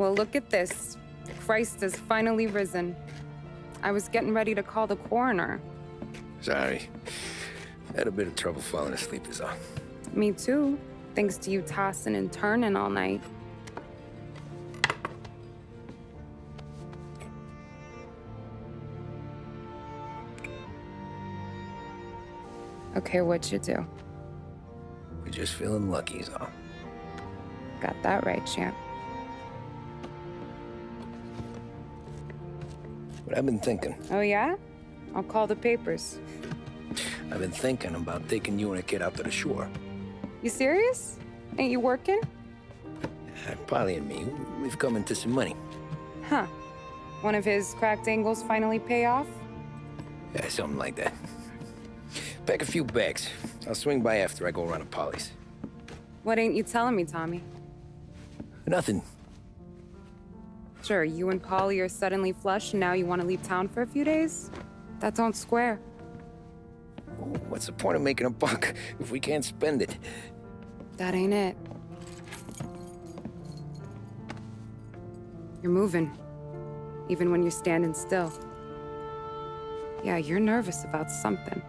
Well, look at this. Christ has finally risen. I was getting ready to call the coroner. Sorry. Had a bit of trouble falling asleep is all. Me too, thanks to you tossing and turning all night. Okay, what'd you do? We're just feeling lucky is all. Got that right, champ. But I've been thinking. Oh, yeah? I'll call the papers. I've been thinking about taking you and a kid out to the shore. You serious? Ain't you working? Polly and me, we've come into some money. Huh. One of his cracked angles finally pay off? Yeah, something like that. Pack a few bags. I'll swing by after I go around to Polly's. What ain't you telling me, Tommy? Nothing. Sure, you and Polly are suddenly flush and now you want to leave town for a few days? That don't square. What's the point of making a buck if we can't spend it? That ain't it. You're moving, even when you're standing still. Yeah, you're nervous about something.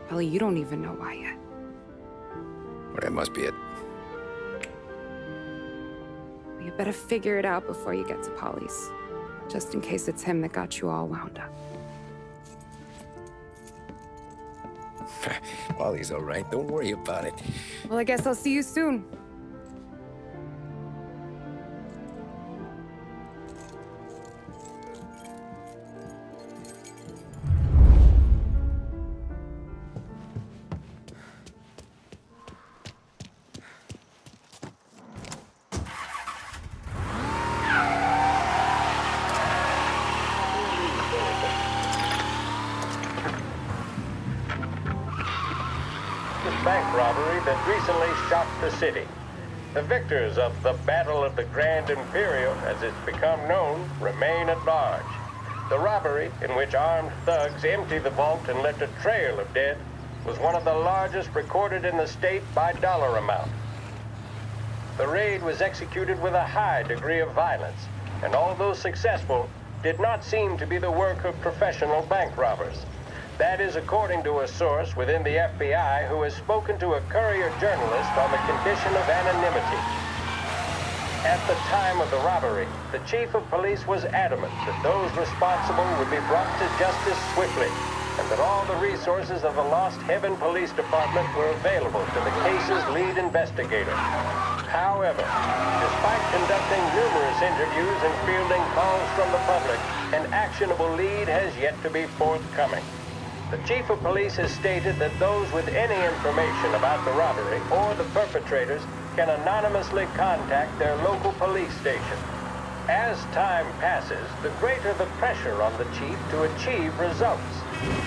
Probably you don't even know why yet. Well, that must be it. You better figure it out before you get to Polly's, just in case it's him that got you all wound up. Polly's all right. Don't worry about it. Well, I guess I'll see you soon. Bank robbery that recently shocked the city. The victors of the Battle of the Grand Imperial, as it's become known, remain at large. The robbery, in which armed thugs emptied the vault and left a trail of dead, was one of the largest recorded in the state by dollar amount. The raid was executed with a high degree of violence, and although successful, did not seem to be the work of professional bank robbers. That is according to a source within the FBI who has spoken to a Courier journalist on the condition of anonymity. At the time of the robbery, the chief of police was adamant that those responsible would be brought to justice swiftly, and that all the resources of the Lost Heaven Police Department were available to the case's lead investigator. However, despite conducting numerous interviews and fielding calls from the public, an actionable lead has yet to be forthcoming. The chief of police has stated that those with any information about the robbery or the perpetrators can anonymously contact their local police station. As time passes, the greater the pressure on the chief to achieve results.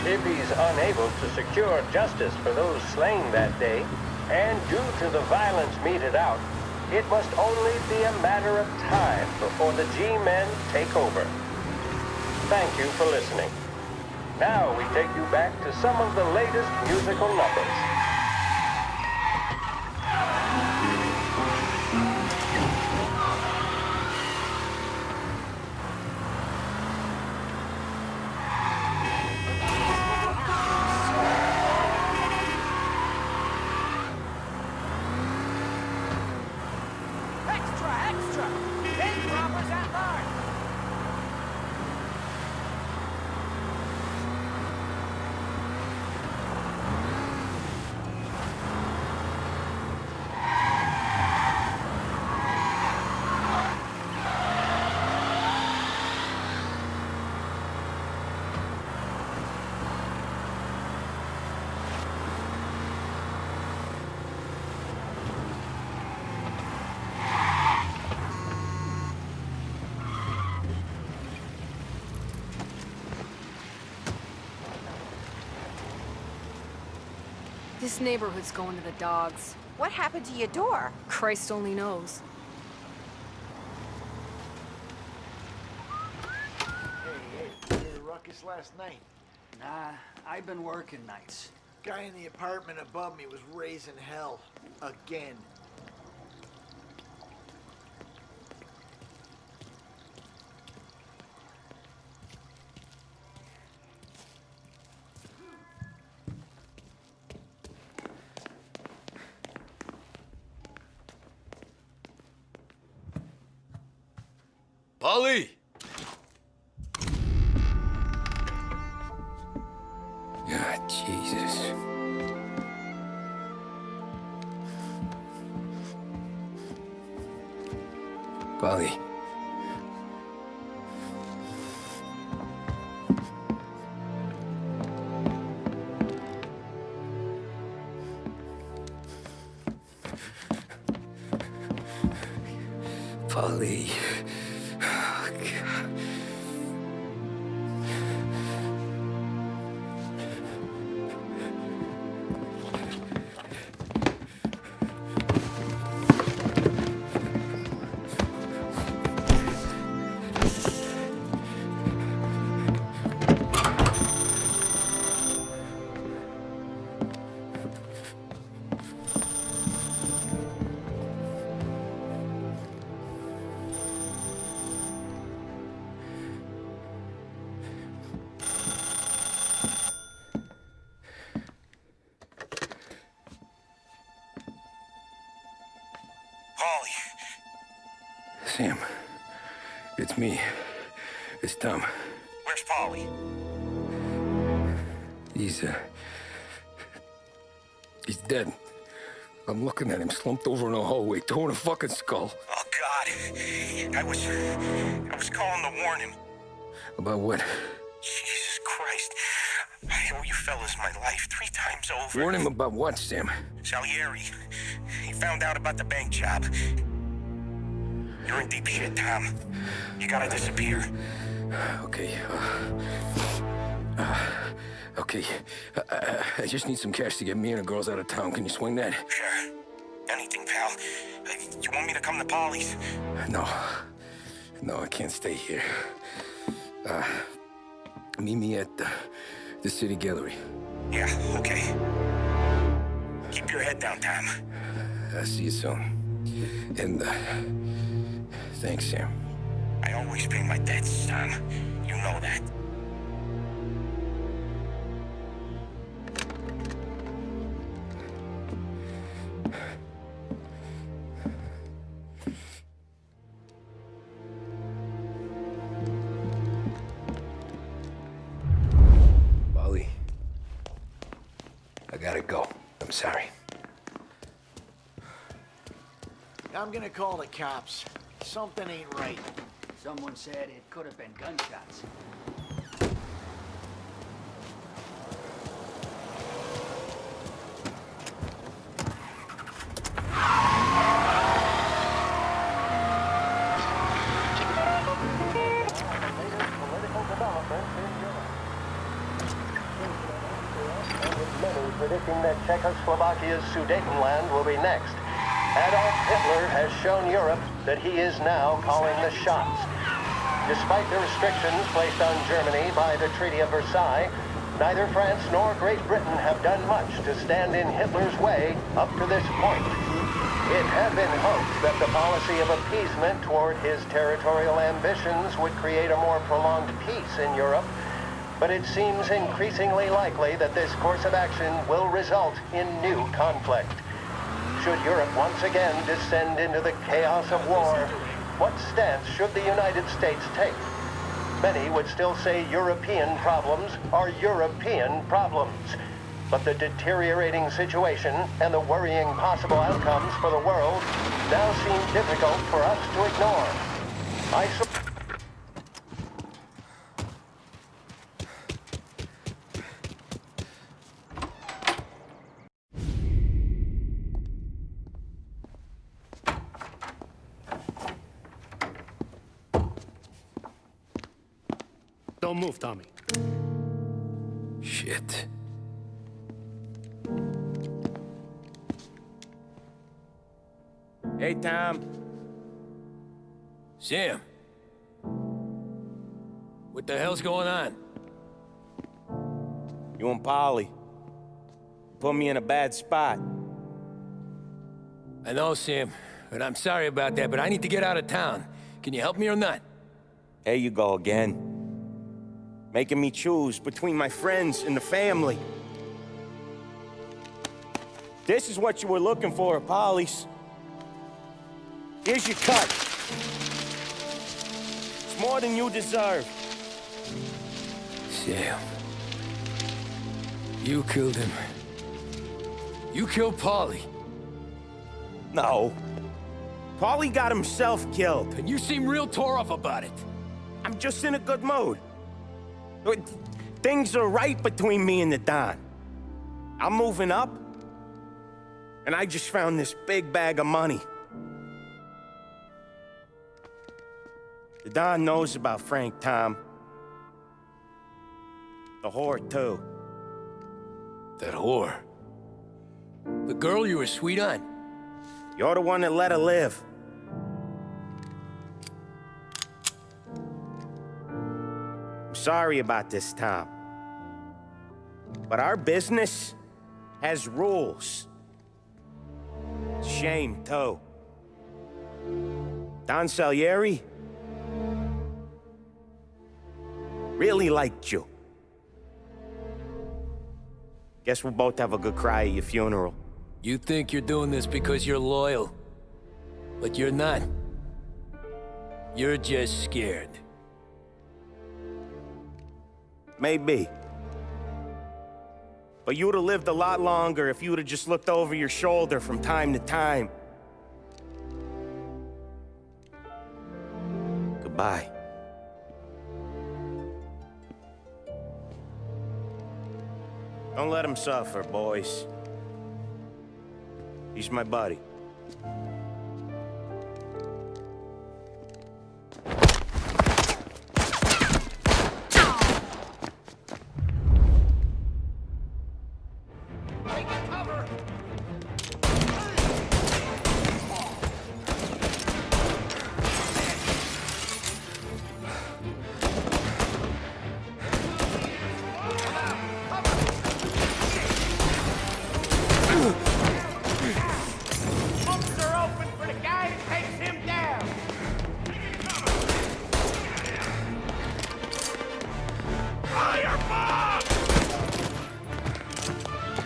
If he's unable to secure justice for those slain that day, and due to the violence meted out, it must only be a matter of time before the G-men take over. Thank you for listening. Now we take you back to some of the latest musical numbers. Extra! Bank robbers at large! This neighborhood's going to the dogs. What happened to your door? Christ only knows. Hey, you were ruckus last night? Nah, I've been working nights. Guy in the apartment above me was raising hell. Again. Polly! Ah, Jesus. Polly. Polly. Oh, God. Sam, it's me. It's Tom. Where's Polly? He's dead. I'm looking at him slumped over in a hallway, torn a fucking skull. Oh, God. I was calling to warn him. About what? Jesus Christ. I owe you fellas my life 3 times over. Warn him about what, Sam? Salieri. He found out about the bank job. You're in deep shit, Tom. You gotta disappear. Okay. Okay. I just need some cash to get me and the girls out of town. Can you swing that? Sure. Anything, pal. You want me to come to Polly's? No. No, I can't stay here. Meet me at the city gallery. Yeah, okay. Keep your head down, Tom. I'll see you soon. And, thanks, Sam. I always pay my debts, Tom. You know that. Polly. I gotta go. I'm sorry. I'm gonna call the cops. Something ain't right. Someone said it could have been gunshots. Predicting that Czechoslovakia's Sudetenland will be next. Adolf Hitler has shown Europe that he is now calling the shots. Despite the restrictions placed on Germany by the Treaty of Versailles, neither France nor Great Britain have done much to stand in Hitler's way up to this point. It had been hoped that the policy of appeasement toward his territorial ambitions would create a more prolonged peace in Europe, but it seems increasingly likely that this course of action will result in new conflict. Should Europe once again descend into the chaos of war, what stance should the United States take? Many would still say European problems are European problems. But the deteriorating situation and the worrying possible outcomes for the world now seem difficult for us to ignore. Don't move, Tommy. Shit. Hey, Tom. Sam. What the hell's going on? You and Polly put me in a bad spot. I know, Sam, and I'm sorry about that, but I need to get out of town. Can you help me or not? There you go again. Making me choose between my friends and the family. This is what you were looking for at Polly's. Here's your cut. It's more than you deserve. Sam. You killed him. You killed Paulie. No. Paulie got himself killed. And you seem real tore up about it. I'm just in a good mood. Things are right between me and the Don. I'm moving up, and I just found this big bag of money. The Don knows about Frank Tom. The whore, too. That whore. The girl you were sweet on. You're the one that let her live. I'm sorry about this, Tom. But our business has rules. Shame, too. Don Salieri really liked you. Guess we'll both have a good cry at your funeral. You think you're doing this because you're loyal. But you're not. You're just scared. Maybe. But you'd have lived a lot longer if you'd have just looked over your shoulder from time to time. Goodbye. Don't let him suffer, boys. He's my buddy.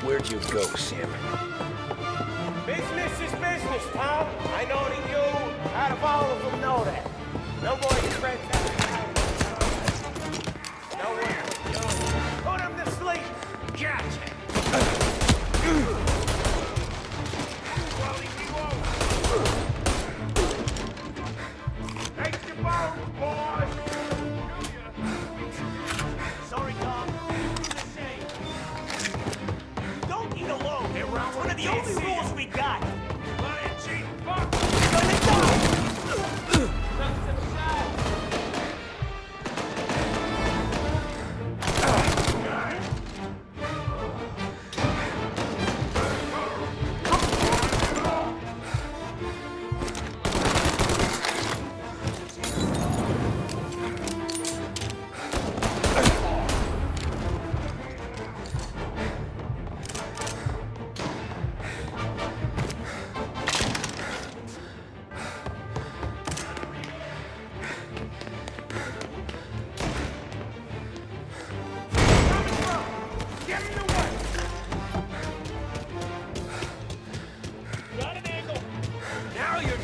Where'd you go, Sam? Business is business, Tom. I know that you, out of all of them, know that. No boy spreads that. No one. Put him to sleep. Gotcha. Take your bones, boys. Sorry, Tom. The same. Don't eat alone. It's one of the only rules we got. Lion cheat, fuck. Gonna die.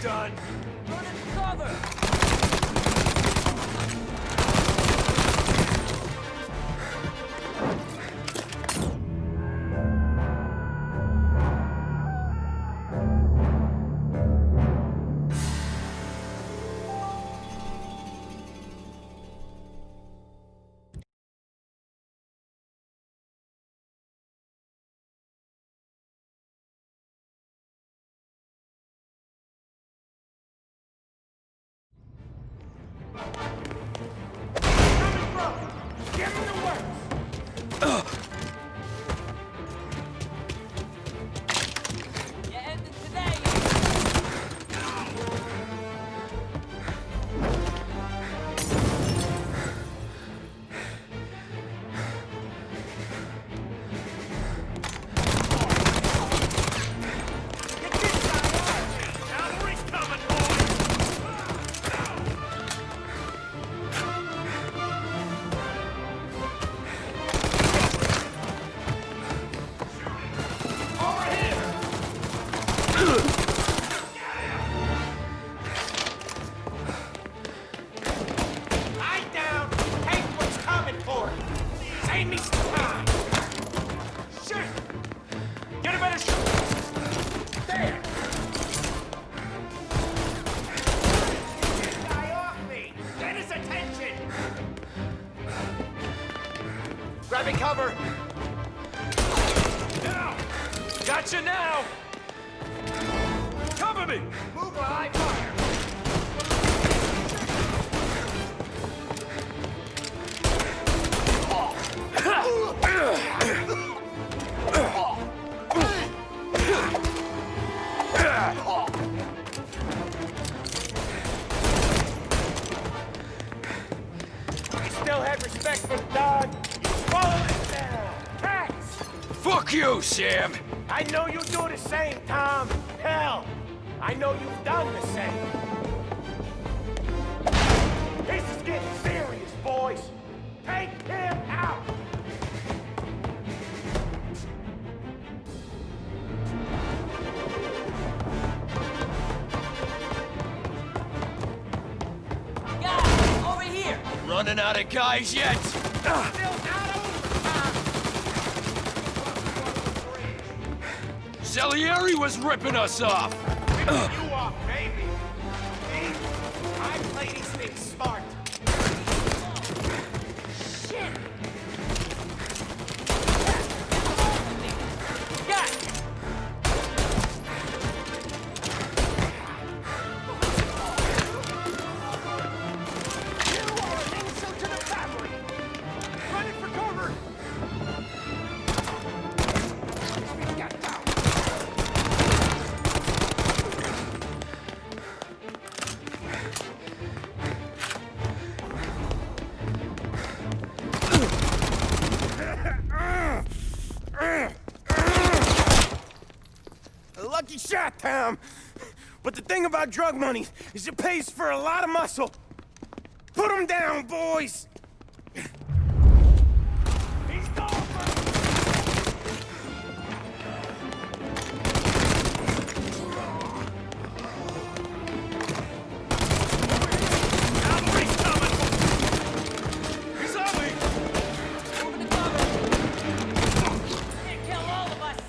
done. Run and cover! Cover me! Move or I fire! You still have respect for the dog? You swallow this down! Cats! Fuck you, Sam! I know you do the same, Tom. Hell, I know you've done the same. This is getting serious, boys. Take him out! Guys, over here! Running out of guys yet? Still out of Salieri was ripping us off! you off, baby. See? I play these things smart. Shit! Got it! You are an insult to the family. Running for cover. Get down. A lucky shot, Tom. But the thing about drug money is it pays for a lot of muscle. Put him down, boys! He's gone! Cavalry's coming! He's on me! Moving to cover! Can't kill all of us!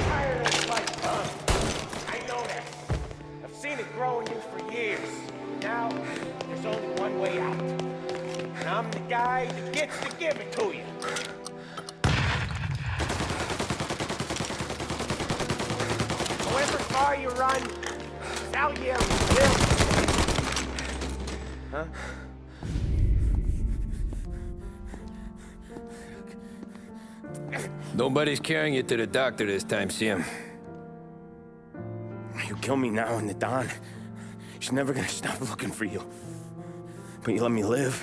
Tired of this life, Tom. I know that. I've seen it grow in you for years. Now, there's only one way out. And I'm the guy that gets to give it to you. However far you run, Salieri will. Huh? Nobody's carrying you to the doctor this time, Sam. You kill me now in the dawn. She's never gonna stop looking for you. But you let me live.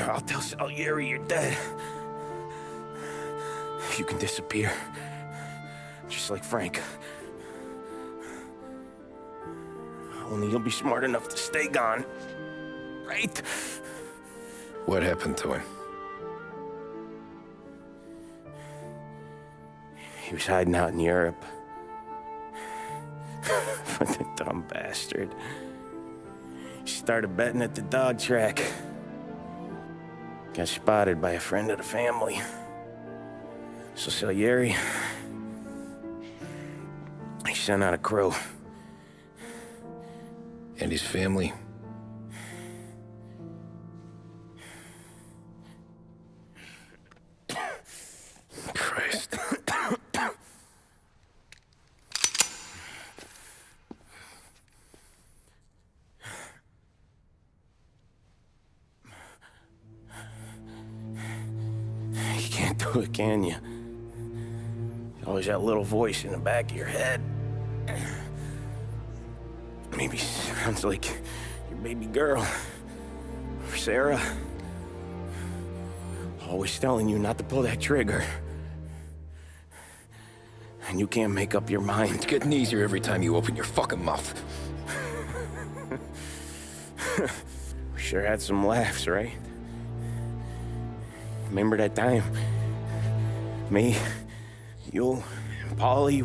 I'll tell Salieri you're dead. You can disappear. Just like Frank. Only you'll be smart enough to stay gone. Right? What happened to him? He was hiding out in Europe. But the dumb bastard. He started betting at the dog track. Got spotted by a friend of the family. So Salieri, he sent out a crew. And his family? Christ. You can't do it, can you? Always that little voice in the back of your head. Maybe sounds like your baby girl. Or Sarah. Always telling you not to pull that trigger. And you can't make up your mind. It's getting easier every time you open your fucking mouth. We sure had some laughs, right? Remember that time? Me, you, and Polly.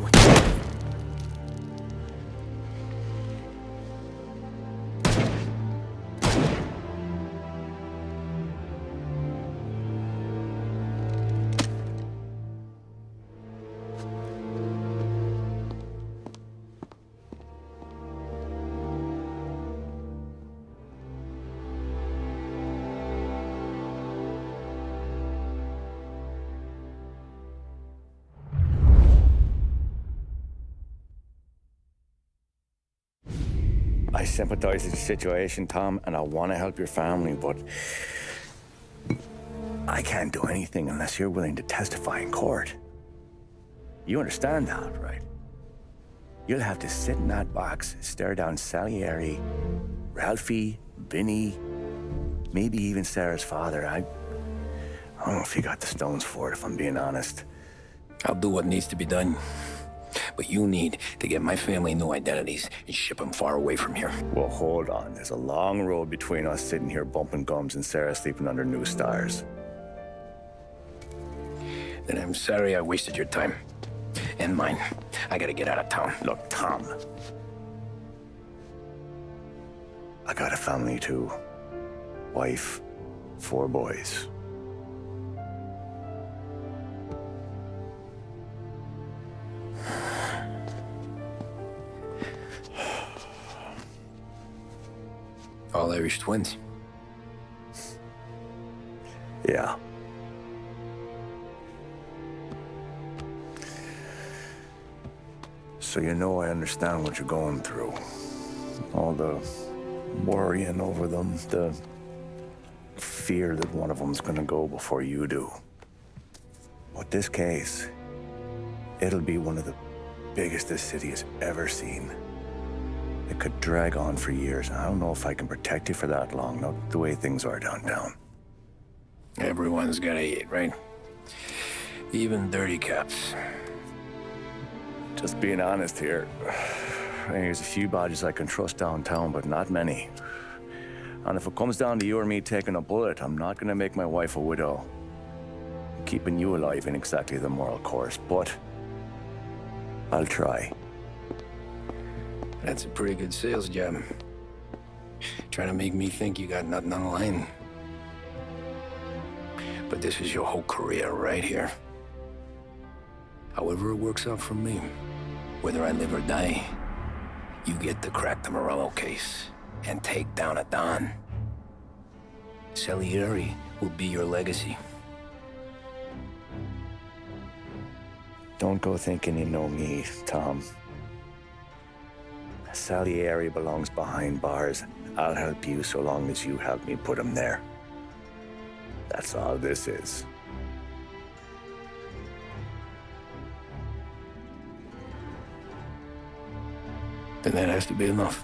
I sympathize with the situation, Tom, and I want to help your family, but I can't do anything unless you're willing to testify in court. You understand that, right? You'll have to sit in that box, stare down Salieri, Ralphie, Vinny, maybe even Sarah's father. I don't know if you got the stones for it, if I'm being honest. I'll do what needs to be done. But you need to get my family new identities and ship them far away from here. Well, hold on. There's a long road between us sitting here bumping gums and Sarah sleeping under new stars. Then I'm sorry I wasted your time. And mine. I gotta get out of town. Look, Tom. I got a family too. Wife, 4 boys. All Irish twins. Yeah. So you know I understand what you're going through. All the worrying over them, the fear that one of them's gonna go before you do. But this case, it'll be one of the biggest this city has ever seen. It could drag on for years, and I don't know if I can protect you for that long, not the way things are downtown. Everyone's gotta eat, right? Even dirty cops. Just being honest here, there's a few bodies I can trust downtown, but not many. And if it comes down to you or me taking a bullet, I'm not gonna make my wife a widow. Keeping you alive ain't exactly the moral course, but I'll try. That's a pretty good sales job. Trying to make me think you got nothing on the line. But this is your whole career right here. However it works out for me, whether I live or die, you get to crack the Morello case and take down a Don. Salieri will be your legacy. Don't go thinking you know me, Tom. Salieri belongs behind bars. I'll help you so long as you help me put him there. That's all this is. Then that has to be enough.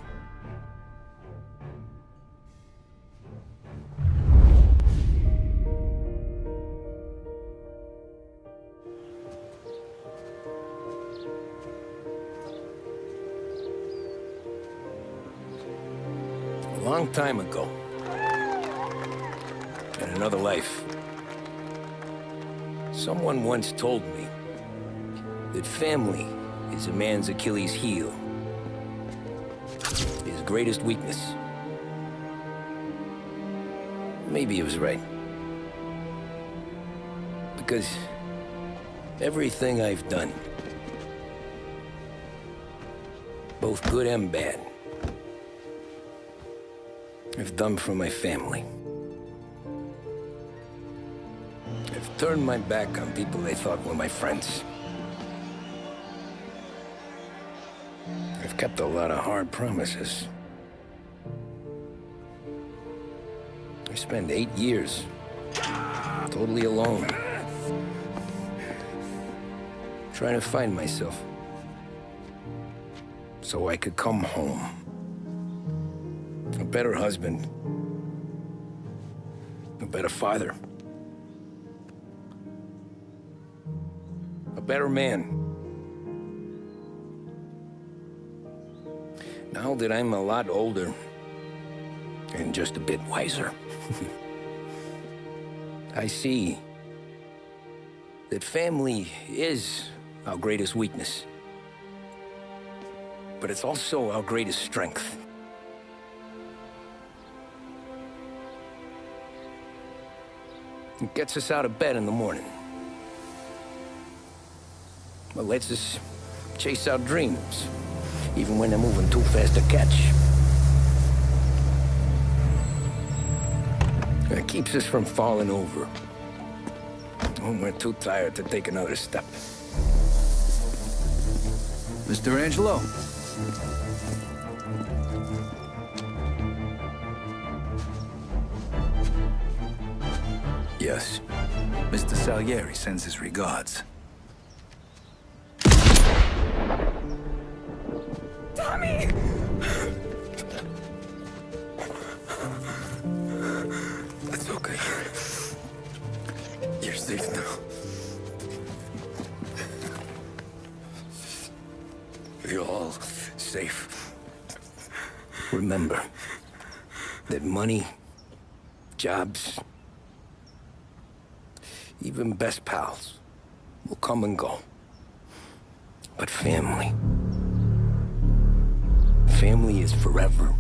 A long time ago, in another life, someone once told me that family is a man's Achilles heel. His greatest weakness. Maybe he was right. Because everything I've done, both good and bad, I've done for my family. I've turned my back on people they thought were my friends. I've kept a lot of hard promises. I spent 8 years totally alone, trying to find myself so I could come home. A better husband, a better father, a better man. Now that I'm a lot older and just a bit wiser, I see that family is our greatest weakness, but it's also our greatest strength. It gets us out of bed in the morning. It lets us chase our dreams, even when they're moving too fast to catch. It keeps us from falling over when we're too tired to take another step. Mr. Angelo. Yes. Mr. Salieri sends his regards. Tommy! It's okay. You're safe now. You're all safe. Remember that money, jobs, even best pals will come and go. But family is forever.